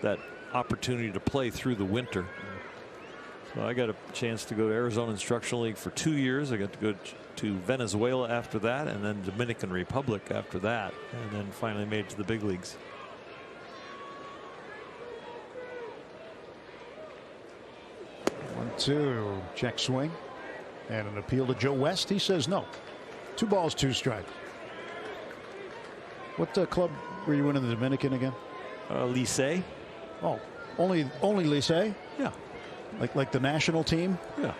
that opportunity to play through the winter. So I got a chance to go to Arizona Instructional League for 2 years. I got to go to Venezuela after that, and then Dominican Republic after that, and then finally made it to the big leagues. One, two, check swing. And an appeal to Joe West. He says no. 2 balls, 2 strikes. What club were you in the Dominican again? Licey. Oh, only Licey? Yeah. Like the national team? Yeah.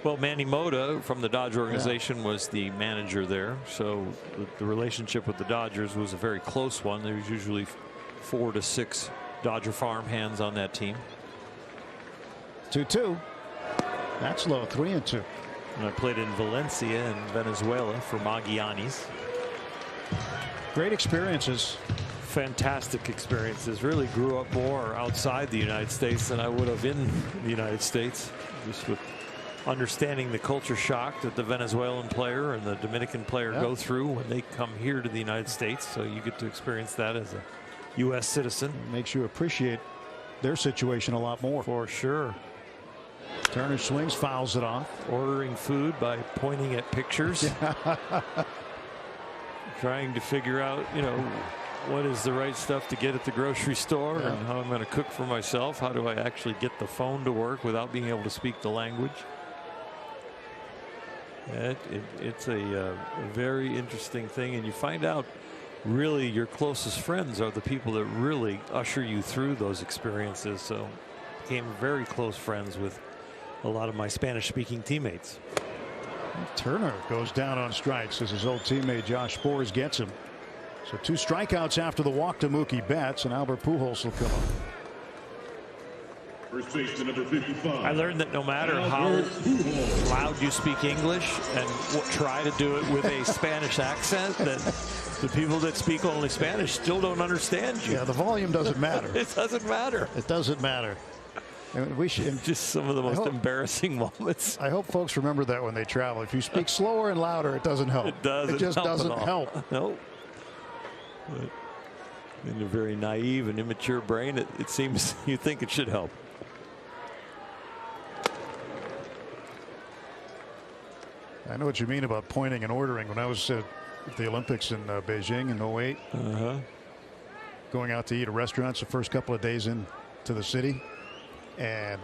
Well, Manny Mota from the Dodger organization was the manager there. So the relationship with the Dodgers was a very close one. There was usually 4 to 6 Dodger farm hands on that team. 2-2. That's low. 3-2. And I played in Valencia in Venezuela for Magallanes. Great experiences. Fantastic experiences. Really grew up more outside the United States than I would have in the United States. Just with understanding the culture shock that the Venezuelan player and the Dominican player go through when they come here to the United States. So you get to experience that as a U.S. citizen. It makes you appreciate their situation a lot more. For sure. Turner swings, fouls it off. Ordering food by pointing at pictures. Trying to figure out, you know, what is the right stuff to get at the grocery store and how I'm going to cook for myself. How do I actually get the phone to work without being able to speak the language? It's a very interesting thing, and you find out really your closest friends are the people that really usher you through those experiences. So became very close friends with a lot of my Spanish-speaking teammates. Turner goes down on strikes as his old teammate Josh Sborz gets him. So 2 strikeouts after the walk to Mookie Betts, and Albert Pujols will come up. First baseman number 55. I learned that no matter how loud you speak English and try to do it with a Spanish accent, that the people that speak only Spanish still don't understand you. Yeah, the volume doesn't matter. It doesn't matter. It doesn't matter. And we should, just some of the most embarrassing moments. I hope folks remember that when they travel. If you speak slower and louder, it doesn't help. It doesn't. It just doesn't help. No. But in a very naive and immature brain, it seems you think it should help. I know what you mean about pointing and ordering. When I was at the Olympics in Beijing in 08, going out to eat at restaurants the first couple of days into the city, and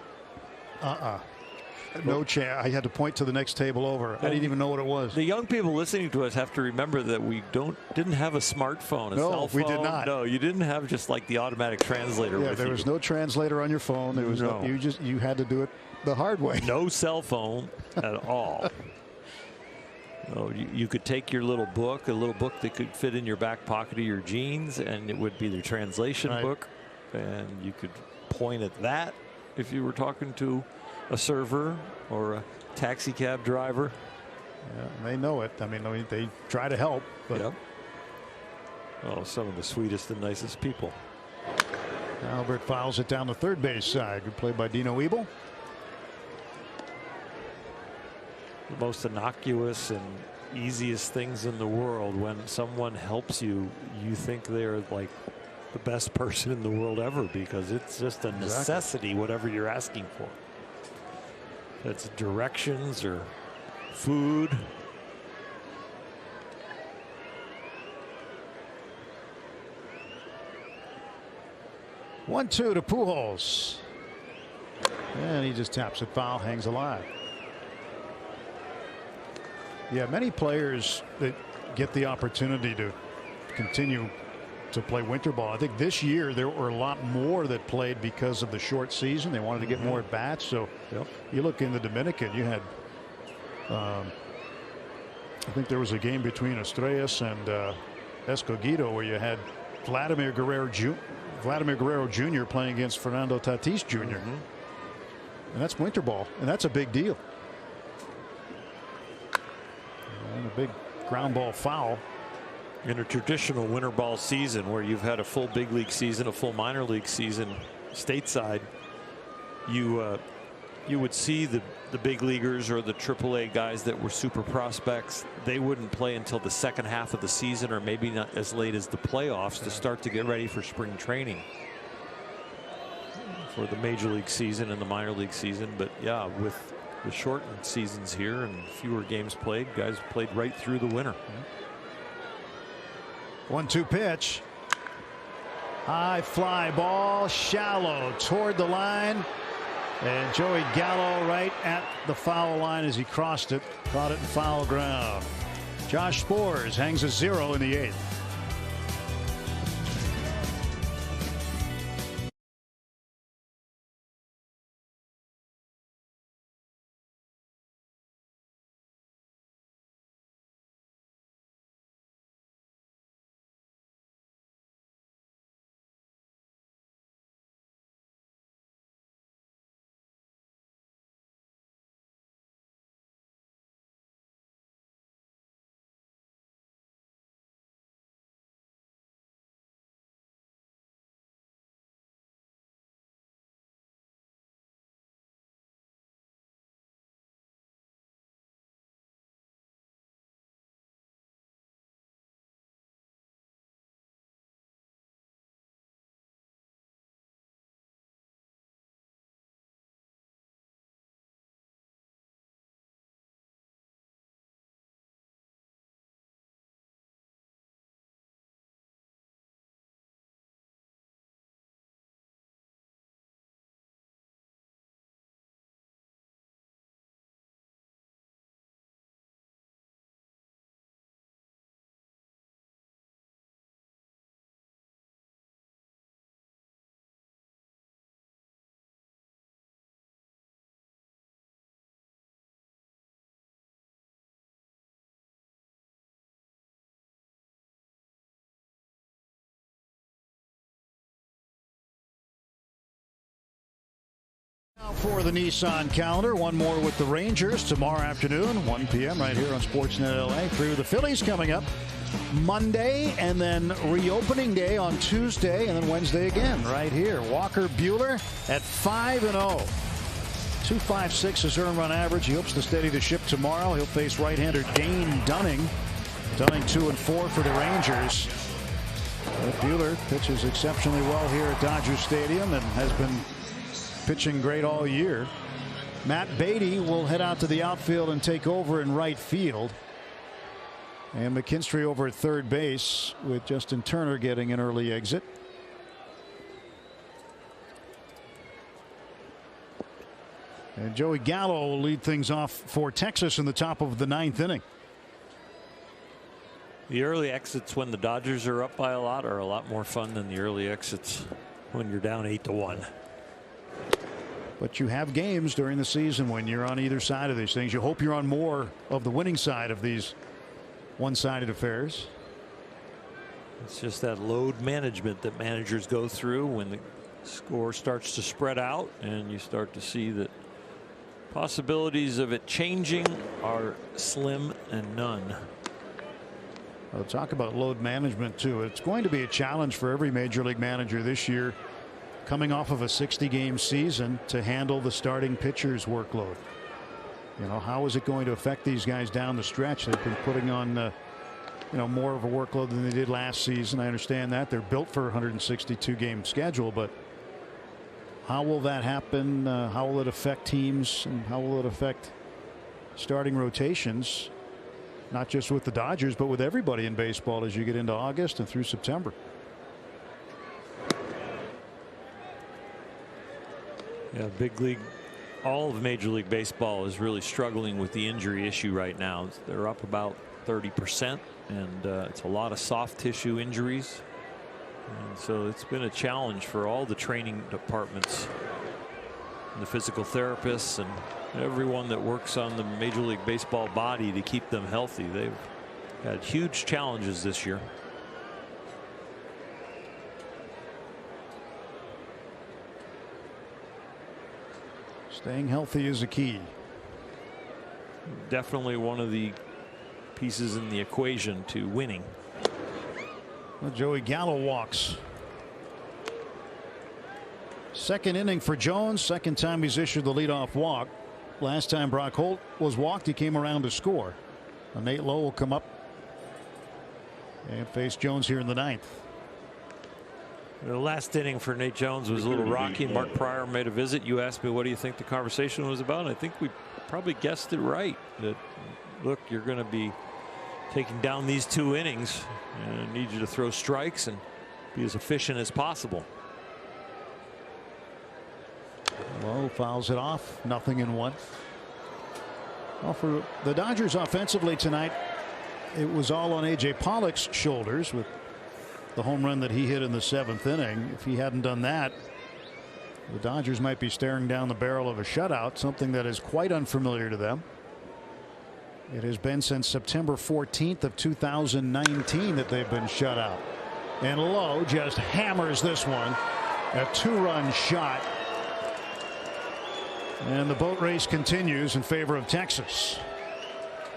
no chance. I had to point to the next table over. I didn't even know what it was. The young people listening to us have to remember that we didn't have a smartphone, a cell phone. We did not. No, you didn't have just like the automatic translator. Yeah, there was no translator on your phone. There was no. You had to do it the hard way. No cell phone at all. Oh, you could take your little book, a little book that could fit in your back pocket of your jeans, and it would be the translation book, and you could point at that if you were talking to a server or a taxi cab driver. Yeah, they know it. I mean, they try to help, but oh, some of the sweetest and nicest people. Albert fouls it down the third base side. Good play by Dino Ebel. The most innocuous and easiest things in the world. When someone helps you, you think they're like the best person in the world ever, because it's just a necessity, whatever you're asking for. That's directions or food. One, two to Pujols. And he just taps it foul, hangs alive. Yeah, many players that get the opportunity to continue to play winter ball. I think this year there were a lot more that played because of the short season. They wanted to get more at bats. So you look in the Dominican, you had I think there was a game between Estrellas and Escogido where you had Vladimir Guerrero Jr. playing against Fernando Tatis Jr. And that's winter ball, and that's a big deal. And a big ground ball foul. In a traditional winter ball season where you've had a full big league season, a full minor league season stateside, you would see the big leaguers or the AAA guys that were super prospects. They wouldn't play until the second half of the season, or maybe not as late as the playoffs, to start to get ready for spring training. for the major league season and the minor league season. But yeah, with the shortened seasons here and fewer games played, guys played right through the winter. 1-2 pitch. High fly ball, shallow toward the line. And Joey Gallo right at the foul line as he crossed it, caught it in foul ground. Josh Sborz hangs a 0 in the 8th. Now for the Nissan calendar, one more with the Rangers tomorrow afternoon, 1 p.m. right here on Sportsnet LA. Through the Phillies coming up Monday, and then reopening day on Tuesday, and then Wednesday again right here. Walker Buehler at 5-0. 2.56 is earned run average. He hopes to steady the ship tomorrow. He'll face right-hander Dane Dunning. Dunning 2-4 for the Rangers. But Buehler pitches exceptionally well here at Dodger Stadium and has been pitching great all year. Matt Beatty will head out to the outfield and take over in right field. And McKinstry over at third base with Justin Turner getting an early exit. And Joey Gallo will lead things off for Texas in the top of the 9th inning. The early exits when the Dodgers are up by a lot more fun than the early exits when you're down 8-1. But you have games during the season when you're on either side of these things. You hope you're on more of the winning side of these one-sided affairs. It's just that load management that managers go through when the score starts to spread out and you start to see that possibilities of it changing are slim and none. Well, talk about load management too. It's going to be a challenge for every major league manager this year, coming off of a 60-game season, to handle the starting pitcher's workload. You know, how is it going to affect these guys down the stretch? They've been putting on you know, more of a workload than they did last season. I understand that they're built for a 162-game schedule, but how will that happen? How will it affect teams, and how will it affect starting rotations, not just with the Dodgers but with everybody in baseball as you get into August and through September? Yeah, big league, all of Major League Baseball is really struggling with the injury issue right now. They're up about 30%, and it's a lot of soft tissue injuries. And so it's been a challenge for all the training departments, and the physical therapists, and everyone that works on the Major League Baseball body to keep them healthy. They've had huge challenges this year. Staying healthy is a key. Definitely one of the pieces in the equation to winning. Well, Joey Gallo walks. Second inning for Jones. Second time he's issued the leadoff walk. Last time Brock Holt was walked, he came around to score. And Nate Lowe will come up and face Jones here in the 9th. The last inning for Nate Jones was a little rocky. Mark Pryor made a visit. You asked me, what do you think the conversation was about? And I think we probably guessed it right. That, look, you're going to be taking down these 2 innings, and I need you to throw strikes and be as efficient as possible. Lowe fouls it off. 0-1. Well, for the Dodgers offensively tonight, it was all on A.J. Pollock's shoulders with the home run that he hit in the 7th inning. If he hadn't done that, the Dodgers might be staring down the barrel of a shutout, something that is quite unfamiliar to them. It has been since September 14th of 2019 that they've been shut out. And Lowe just hammers this one. A 2-run shot. And the boat race continues in favor of Texas.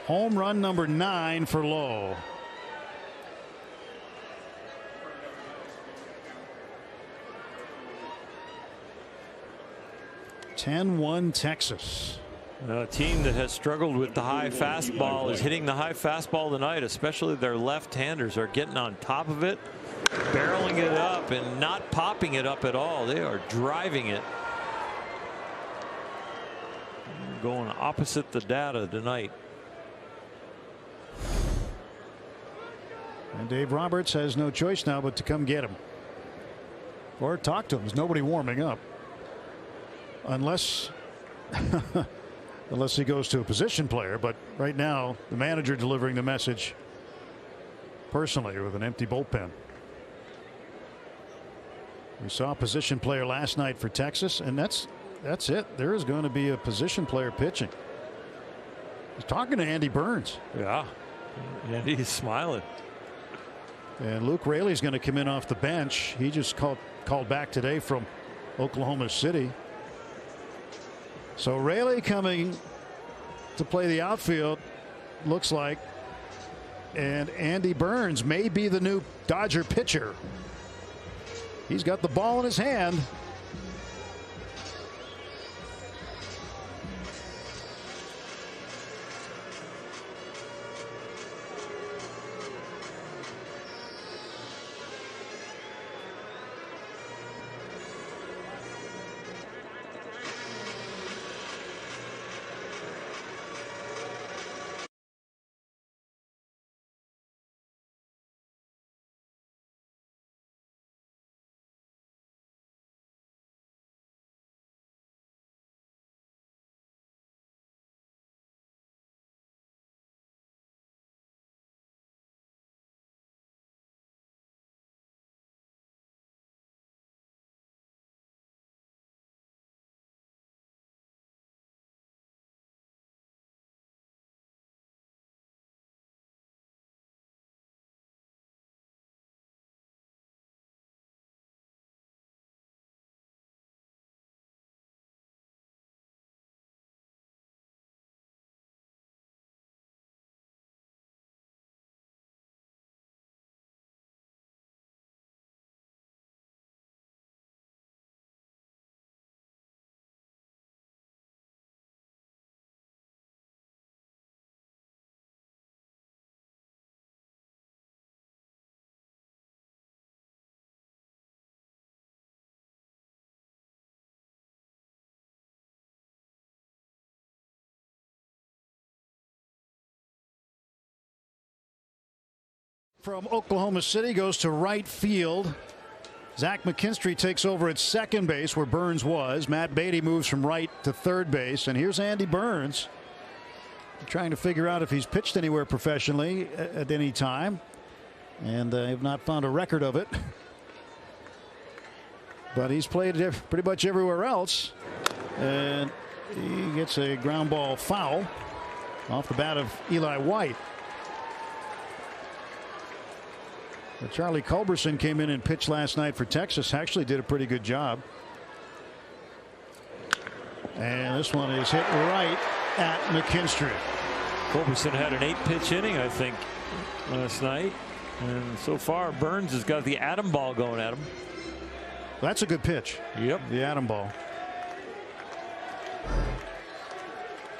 Home run number 9 for Lowe. (10-1) Texas. A team that has struggled with the high fastball is hitting the high fastball tonight, especially their left-handers are getting on top of it, barreling it up and not popping it up at all. They are driving it. Going opposite the data tonight. And Dave Roberts has no choice now but to come get him. Or talk to him. There's nobody warming up. Unless unless he goes to a position player. But right now, the manager delivering the message personally with an empty bullpen. We saw a position player last night for Texas, and that's it. There is going to be a position player pitching. He's talking to Andy Burns. Yeah, Andy's smiling. And Luke Raley's going to come in off the bench. He just called back today from Oklahoma City. So Raley coming to play the outfield, looks like. And Andy Burns may be the new Dodger pitcher. He's got the ball in his hand. From Oklahoma City goes to right field. Zach McKinstry takes over at second base where Burns was. Matt Beatty moves from right to third base. And here's Andy Burns trying to figure out if he's pitched anywhere professionally at any time. And they have not found a record of it. But he's played pretty much everywhere else. And he gets a ground ball foul off the bat of Eli White. Charlie Culberson came in and pitched last night for Texas. Actually did a pretty good job. And this one is hit right at McKinstry. Culberson had an 8-pitch inning, I think, last night. And so far, Burns has got the atom ball going at him. That's a good pitch. Yep. The atom ball.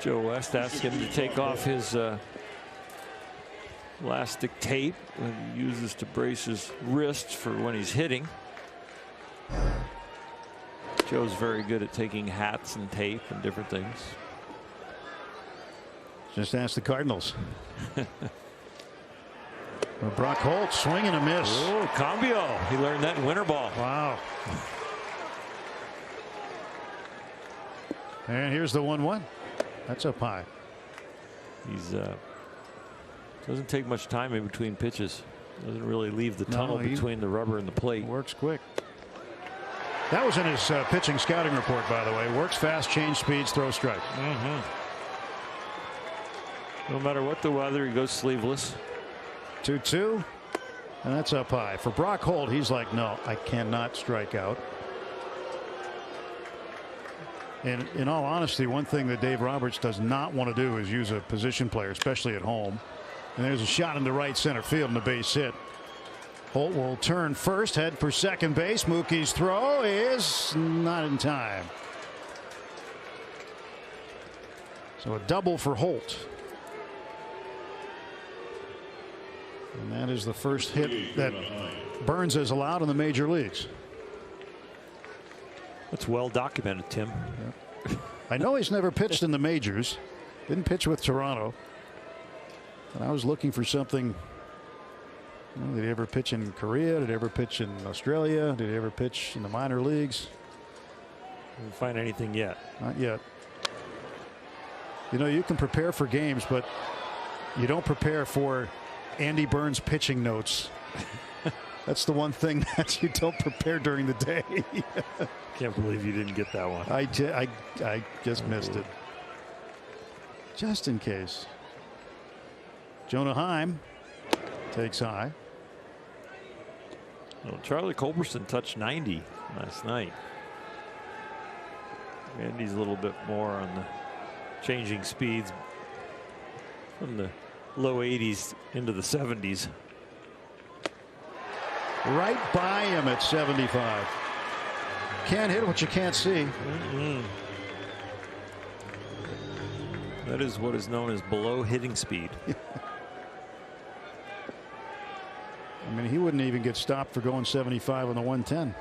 Joe West asked him to take off his elastic tape that he uses to brace his wrists for when he's hitting. Joe's very good at taking hats and tape and different things. Just ask the Cardinals. Brock Holt swing and a miss. Oh, Cambio. He learned that in winter ball. Wow. And here's the 1-1. That's up high. He's doesn't take much time in between pitches. Doesn't really leave the tunnel between the rubber and the plate. Works quick. That was in his pitching scouting report, by the way. Works fast, change speeds, throw strike. No matter what the weather, he goes sleeveless. 2-2. And that's up high. For Brock Holt, he's like, no, I cannot strike out. And in all honesty, one thing that Dave Roberts does not want to do is use a position player, especially at home. And there's a shot into right center field and a base hit. Holt will turn first, head for second base. Mookie's throw is not in time. So a double for Holt. And that is the first hit that Burns has allowed in the major leagues. That's well documented, Tim. Yep. I know he's never pitched in the majors. Didn't pitch with Toronto. And I was looking for something. Did he ever pitch in Korea? Did he ever pitch in Australia? Did he ever pitch in the minor leagues? Didn't find anything yet. Not yet. You know, you can prepare for games, but you don't prepare for Andy Burns pitching notes. That's the one thing that you don't prepare during the day. Can't believe you didn't get that one. I just missed it. Just in case. Jonah Heim takes high. Well, Charlie Culberson touched 90 last night. Andy's a little bit more on the changing speeds from the low 80s into the 70s. Right by him at 75. Can't hit what you can't see. That is what is known as below hitting speed. I mean, he wouldn't even get stopped for going 75 on the 110.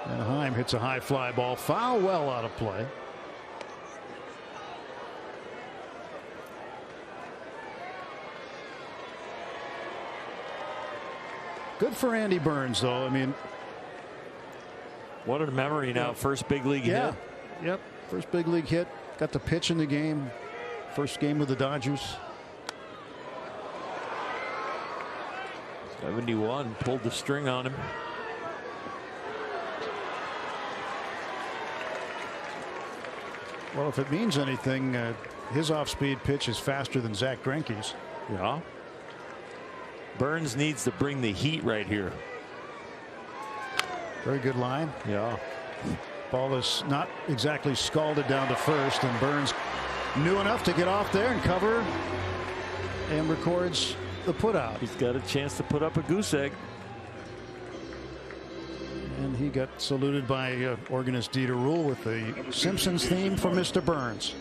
And Heim hits a high fly ball foul, well out of play. Good for Andy Burns, though. I mean, what a memory now. First big league hit. Yep. First big league hit. Got to pitch in the game. First game with the Dodgers. 71, pulled the string on him. Well, if it means anything, his off-speed pitch is faster than Zach Greinke's. Yeah. Burns needs to bring the heat right here. Very good line. Yeah. Ball is not exactly scalded down to first, and Burns knew enough to get off there and cover and records the putout. He's got a chance to put up a goose egg. And he got saluted by organist Dieter Rule with the Simpsons theme for Mr. Burns.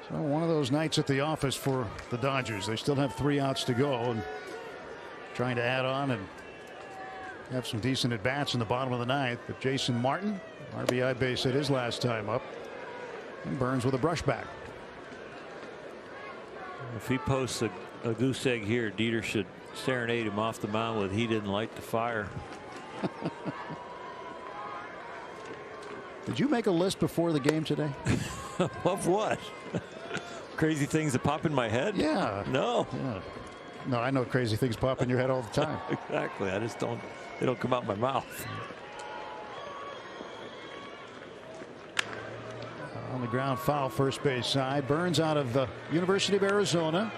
So one of those nights at the office for the Dodgers. They still have 3 outs to go and trying to add on and have some decent at bats in the bottom of the 9th. But Jason Martin, RBI base hit his last time up, and Burns with a brushback. If he posts a goose egg here, Dieter should serenade him off the mound with "He Didn't Light the Fire." Did you make a list before the game today? Of what? Crazy things that pop in my head? Yeah. No. Yeah. No, I know crazy things pop in your head all the time. Exactly. I just don't. They don't come out my mouth. On the ground foul, first base side. Burns out of the University of Arizona.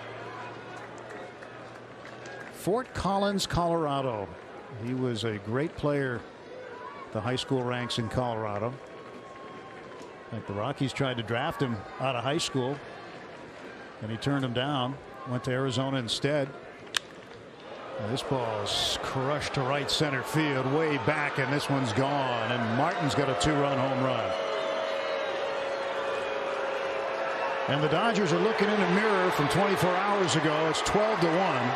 Fort Collins, Colorado. He was a great player. The high school ranks in Colorado. Like the Rockies tried to draft him out of high school, and he turned him down. Went to Arizona instead. And this ball is crushed to right center field, way back, and this one's gone. And Martin's got a 2-run home run. And the Dodgers are looking in a mirror from 24 hours ago. It's 12-1.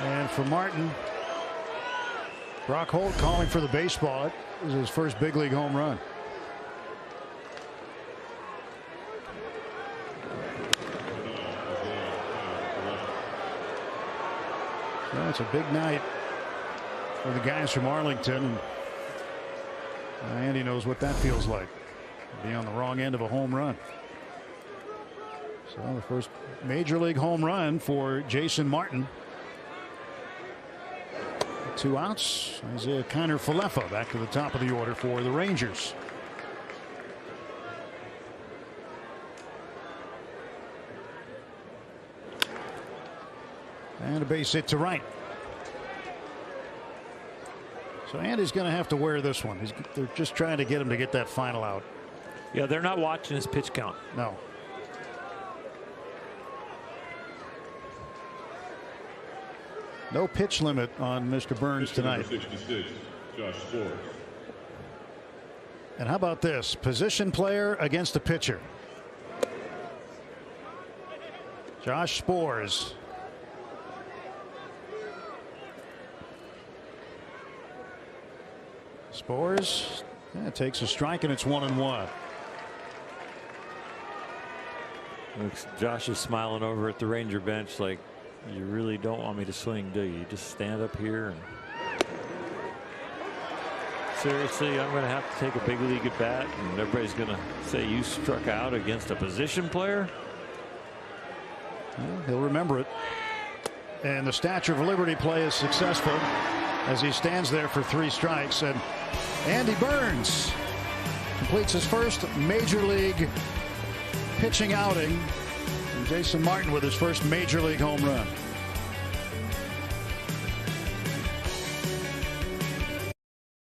And for Martin, Brock Holt calling for the baseball. It was his first big league home run. Well, it's a big night for the guys from Arlington. And Andy knows what that feels like. Be on the wrong end of a home run. So the first major league home run for Jason Martin. 2 outs. Isaiah Kiner-Falefa back to the top of the order for the Rangers. And a base hit to right. So Andy's going to have to wear this one. They're just trying to get him to get that final out. Yeah, they're not watching his pitch count. No. No pitch limit on Mr. Burns tonight. 66, Josh Sborz. And how about this? Position player against a pitcher. Josh Sborz. Sborz takes a strike, and it's 1-1. Josh is smiling over at the Ranger bench like, you really don't want me to swing, do you? Just stand up here and seriously, I'm going to have to take a big league at bat, and everybody's going to say you struck out against a position player. Well, he'll remember it. And the Statue of Liberty play is successful as he stands there for 3 strikes. And Andy Burns completes his first major league pitching outing. And Jason Martin with his first major league home run.